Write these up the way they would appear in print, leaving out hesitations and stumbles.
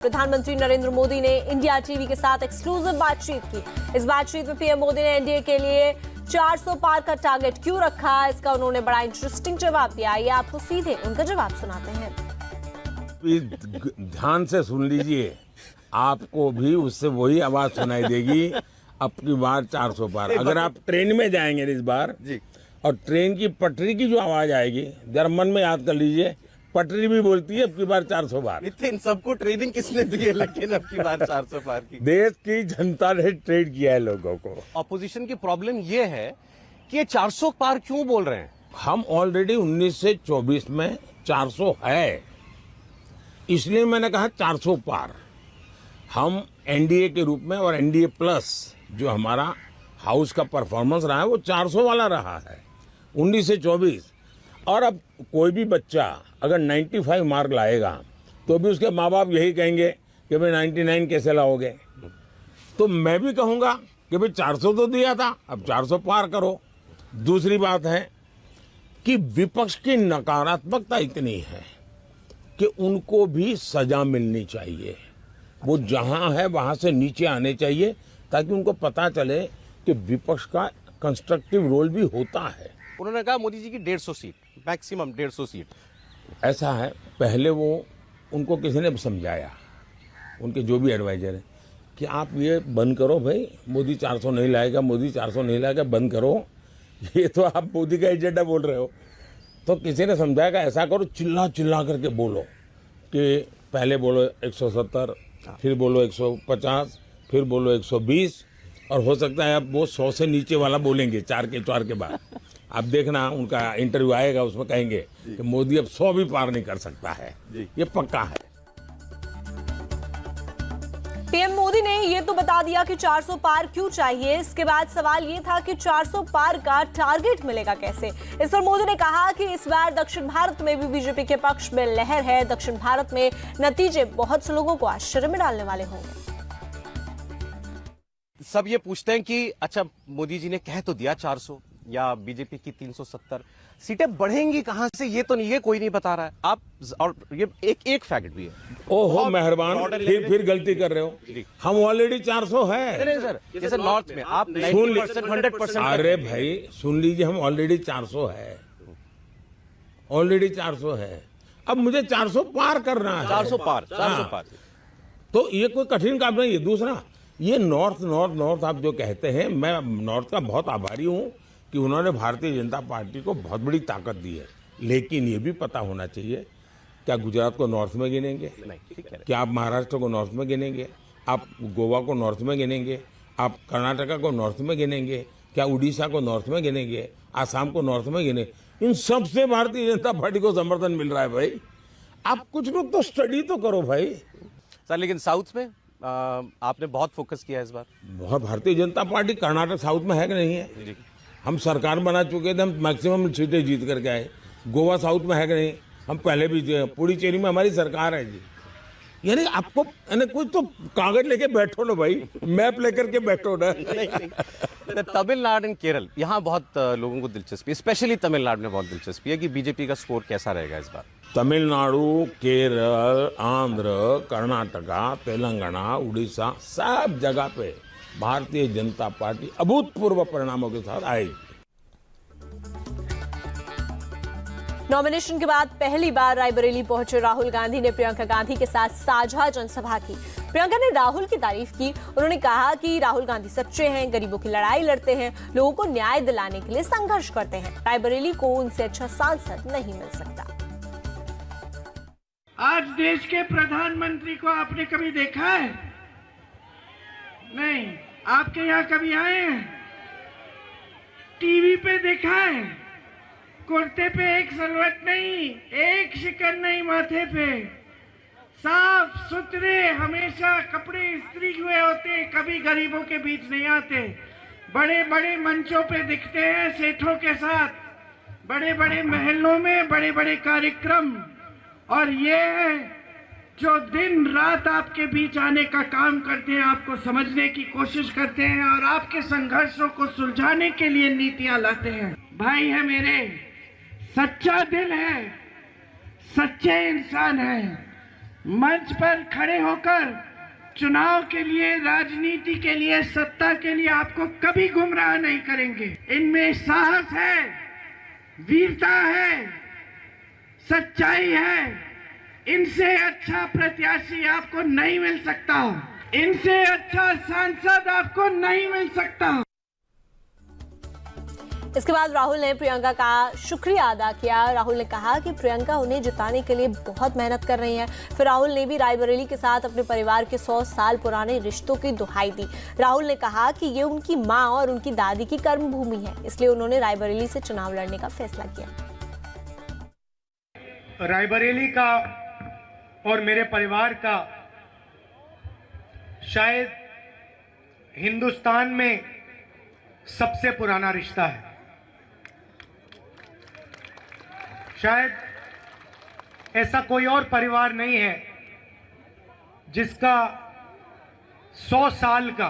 प्रधानमंत्री नरेंद्र मोदी ने India TV के साथ एक्सक्लूसिव बातचीत की। इस बातचीत में पीएम मोदी ने एनडीए के लिए 400 पार का टारगेट क्यों रखा, इसका उन्होंने बड़ा इंटरेस्टिंग जवाब दिया। ये आपको सीधे उनका जवाब सुनाते हैं। ध्यान से सुन लीजिए, आपको भी उससे वही आवाज सुनाई देगी। अब की बार 400 पार। अगर आप ट्रेन में जाएंगे इस बार जी, और ट्रेन की पटरी की जो आवाज आएगी, जरा मन में याद कर लीजिए, पटरी भी बोलती है अब की बार 400 पार। नितिन, सबको ट्रेनिंग किसने दी है लेकिन अब की बार 400 पार की? देश की जनता ने ट्रेड किया है लोगों को। ऑपोजिशन की प्रॉब्लम ये है कि ये 400 पार क्यों बोल रहे हैं? हम ऑलरेडी 19 से 24 में 400 है, इसलिए मैंने कहा 400 पार। हम एनडीए के रूप में और एनडीए प्लस जो हमारा हाउस का परफॉर्मेंस रहा है वो 400 वाला रहा है 19 से 24। और अब कोई भी बच्चा अगर 95 मार्क लाएगा तो भी उसके माँ बाप यही कहेंगे कि भाई 99 कैसे लाओगे। तो मैं भी कहूँगा कि भाई 400 तो दिया था, अब 400 पार करो। दूसरी बात है कि विपक्ष की नकारात्मकता इतनी है कि उनको भी सजा मिलनी चाहिए। वो जहाँ है वहाँ से नीचे आने चाहिए ताकि उनको पता चले कि विपक्ष का कंस्ट्रक्टिव रोल भी होता है। उन्होंने कहा मोदी जी की 150 सीट, मैक्सिमम 150 सीट। ऐसा है, पहले वो उनको किसी ने समझाया, उनके जो भी एडवाइजर हैं, कि आप ये बंद करो भाई, मोदी 400 नहीं लाएगा, मोदी 400 नहीं लाएगा, बंद करो, ये तो आप मोदी का एजेंडा बोल रहे हो। तो किसी ने समझाया कि ऐसा करो, चिल्ला चिल्ला करके बोलो कि पहले बोलो 170, फिर बोलो 150, फिर बोलो 120, और हो सकता है अब वो 100 से नीचे वाला बोलेंगे 4 के बाद। आप देखना उनका इंटरव्यू आएगा, उसमें कहेंगे कि मोदी अब 100 भी पार नहीं कर सकता है, ये पक्का है। पीएम मोदी ने ये तो बता दिया कि 400 पार क्यों चाहिए। इसके बाद सवाल ये था कि 400 पार का टारगेट मिलेगा कैसे। इस पर मोदी ने कहा कि इस बार दक्षिण भारत में भी बीजेपी के पक्ष में लहर है। दक्षिण भारत में नतीजे बहुत से लोगों को आश्चर्य में डालने वाले होंगे। सब ये पूछते हैं कि अच्छा, मोदी जी ने कह तो दिया 400 या बीजेपी की 370 सीटें बढ़ेंगी कहां से, ये तो नहीं, ये कोई नहीं बता रहा है। आप और ये एक फैक्ट भी है। ओहो मेहरबान, फिर गलती कर रहे हो। हम ऑलरेडी 400 है। नहीं सर, जैसे नॉर्थ में आप 90%, 100%। अरे भाई सुन लीजिए, हम ऑलरेडी 400 है, ऑलरेडी 400 है। अब मुझे 400 पार करना है। 400 पार। तो ये कोई कठिन काम नहीं है। दूसरा, ये नॉर्थ आप जो कहते हैं, मैं नॉर्थ का बहुत आभारी हूँ कि उन्होंने भारतीय जनता पार्टी को बहुत बड़ी ताकत दी है। लेकिन ये भी पता होना चाहिए, क्या गुजरात को नॉर्थ में गिनेंगे? नहीं, ठीक है। क्या आप महाराष्ट्र को नॉर्थ में गिनेंगे? आप गोवा को नॉर्थ में गिनेंगे? आप कर्नाटका को नॉर्थ में गिनेंगे? क्या उड़ीसा को नॉर्थ में गिनेंगे? आसाम को नॉर्थ में गिने? इन सबसे भारतीय जनता पार्टी को समर्थन मिल रहा है भाई। आप कुछ लोग तो स्टडी तो करो भाई सर। लेकिन साउथ में आपने बहुत फोकस किया इस बार। बहुत भारतीय जनता पार्टी कर्नाटक साउथ में है कि नहीं है? जी। हम सरकार बना चुके थे, हम मैक्सिमम सीटें जीत करके आए। गोवा साउथ में है कि नहीं? हम पहले भी पुडुचेरी में हमारी सरकार है जी। यानी आपको कुछ तो कागज लेके बैठो ना भाई, मैप लेकर के बैठो ना। तमिलनाडु और केरल, यहाँ बहुत लोगों को दिलचस्पी, स्पेशली तमिलनाडु में बहुत दिलचस्पी है कि बीजेपी का स्कोर कैसा रहेगा इस बार। तमिलनाडु, केरल, आंध्र, कर्नाटका, तेलंगाना, उड़ीसा, सब जगह पे भारतीय जनता पार्टी अभूतपूर्व परिणामों के साथ आएगी। नॉमिनेशन के बाद पहली बार रायबरेली पहुंचे राहुल गांधी ने प्रियंका गांधी के साथ साझा जनसभा की। प्रियंका ने राहुल की तारीफ की। उन्होंने कहा कि राहुल गांधी सच्चे हैं, गरीबों की लड़ाई लड़ते हैं, लोगों को न्याय दिलाने के लिए संघर्ष करते हैं। रायबरेली को उनसे अच्छा सांसद नहीं मिल सकता। आज देश के प्रधानमंत्री को आपने कभी देखा है? नहीं। आपके यहाँ कभी आए हैं? टीवी पे देखा है? कुर्ते पे एक सलवट नहीं, एक शिकन नहीं माथे पे, साफ सुथरे हमेशा कपड़े इस्त्री हुए होते, कभी गरीबों के बीच नहीं आते। बड़े बड़े मंचों पे दिखते हैं सेठों के साथ, बड़े बड़े महलों में बड़े बड़े कार्यक्रम। और ये जो दिन रात आपके बीच आने का काम करते हैं, आपको समझने की कोशिश करते हैं और आपके संघर्षों को सुलझाने के लिए नीतियां लाते हैं। भाई है मेरे, सच्चा दिल है, सच्चे इंसान है, मंच पर खड़े होकर चुनाव के लिए, राजनीति के लिए, सत्ता के लिए आपको कभी गुमराह नहीं करेंगे। इनमें साहस है, वीरता है, सच्चाई है। इनसे अच्छा प्रत्याशी आपको नहीं मिल सकता, इनसे अच्छा सांसद आपको नहीं मिल सकता। इसके बाद राहुल ने प्रियंका का शुक्रिया अदा किया। राहुल ने कहा कि प्रियंका उन्हें जिताने के लिए बहुत मेहनत कर रही हैं। फिर राहुल ने भी रायबरेली के साथ अपने परिवार के 100 साल पुराने रिश्तों की दुहाई दी। राहुल ने कहा कि ये उनकी मां और उनकी दादी की कर्म भूमि है, इसलिए उन्होंने रायबरेली से चुनाव लड़ने का फैसला किया। रायबरेली का और मेरे परिवार का शायद हिंदुस्तान में सबसे पुराना रिश्ता है। शायद ऐसा कोई और परिवार नहीं है जिसका 100 साल का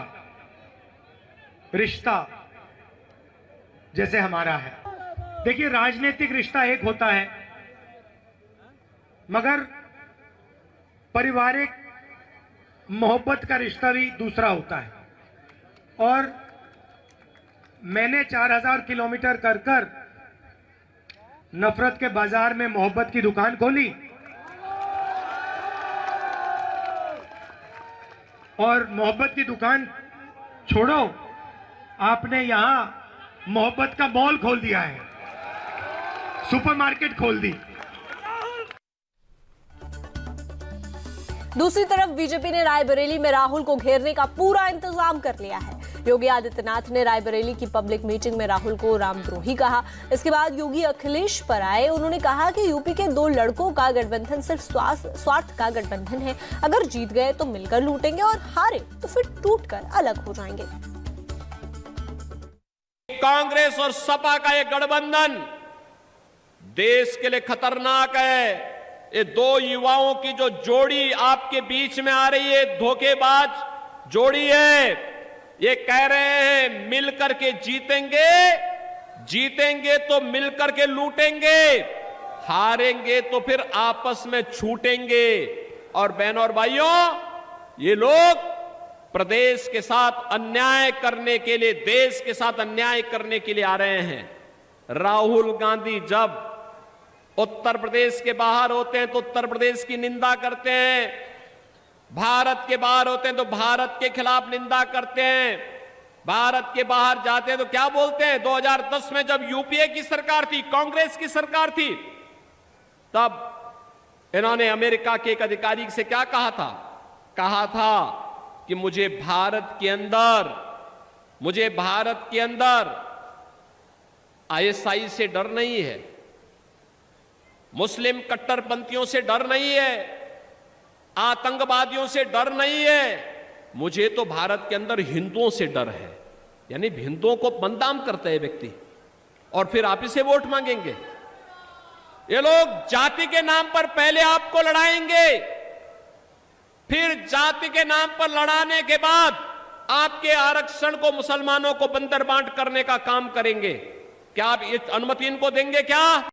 रिश्ता जैसे हमारा है। देखिए, राजनीतिक रिश्ता एक होता है, मगर पारिवारिक मोहब्बत का रिश्ता भी दूसरा होता है। और मैंने 4000 किलोमीटर कर नफरत के बाजार में मोहब्बत की दुकान खोली और मोहब्बत की दुकान छोड़ो, आपने यहां मोहब्बत का मॉल खोल दिया है, सुपरमार्केट खोल दी। दूसरी तरफ बीजेपी ने रायबरेली में राहुल को घेरने का पूरा इंतजाम कर लिया है। योगी आदित्यनाथ ने रायबरेली की पब्लिक मीटिंग में राहुल को रामद्रोही कहा। इसके बाद योगी अखिलेश पर आए। उन्होंने कहा कि यूपी के 2 लड़कों का गठबंधन सिर्फ स्वार्थ का गठबंधन है। अगर जीत गए तो मिलकर लूटेंगे और हारे तो फिर टूटकर अलग हो जाएंगे। कांग्रेस और सपा का ये गठबंधन देश के लिए खतरनाक है। ये 2 युवाओं की जो जोड़ी आपके बीच में आ रही है, धोखेबाज जोड़ी है। ये कह रहे हैं मिलकर के जीतेंगे, जीतेंगे तो मिलकर के लूटेंगे, हारेंगे तो फिर आपस में छूटेंगे। और बहनों और भाइयों, ये लोग प्रदेश के साथ अन्याय करने के लिए, देश के साथ अन्याय करने के लिए आ रहे हैं। राहुल गांधी जब उत्तर प्रदेश के बाहर होते हैं तो उत्तर प्रदेश की निंदा करते हैं, भारत के बाहर होते हैं तो भारत के खिलाफ निंदा करते हैं। भारत के बाहर जाते हैं तो क्या बोलते हैं? 2010 में जब यूपीए की सरकार थी, कांग्रेस की सरकार थी, तब इन्होंने अमेरिका के एक अधिकारी से क्या कहा था? कहा था कि मुझे भारत के अंदर आईएसआई से डर नहीं है, मुस्लिम कट्टरपंथियों से डर नहीं है, आतंकवादियों से डर नहीं है, मुझे तो भारत के अंदर हिंदुओं से डर है। यानी हिंदुओं को बदनाम करता है व्यक्ति और फिर आप इसे वोट मांगेंगे। ये लोग जाति के नाम पर पहले आपको लड़ाएंगे, फिर जाति के नाम पर लड़ाने के बाद आपके आरक्षण को मुसलमानों को बंदर बांट करने का काम करेंगे। क्या आप ये अनुमति इनको देंगे? क्या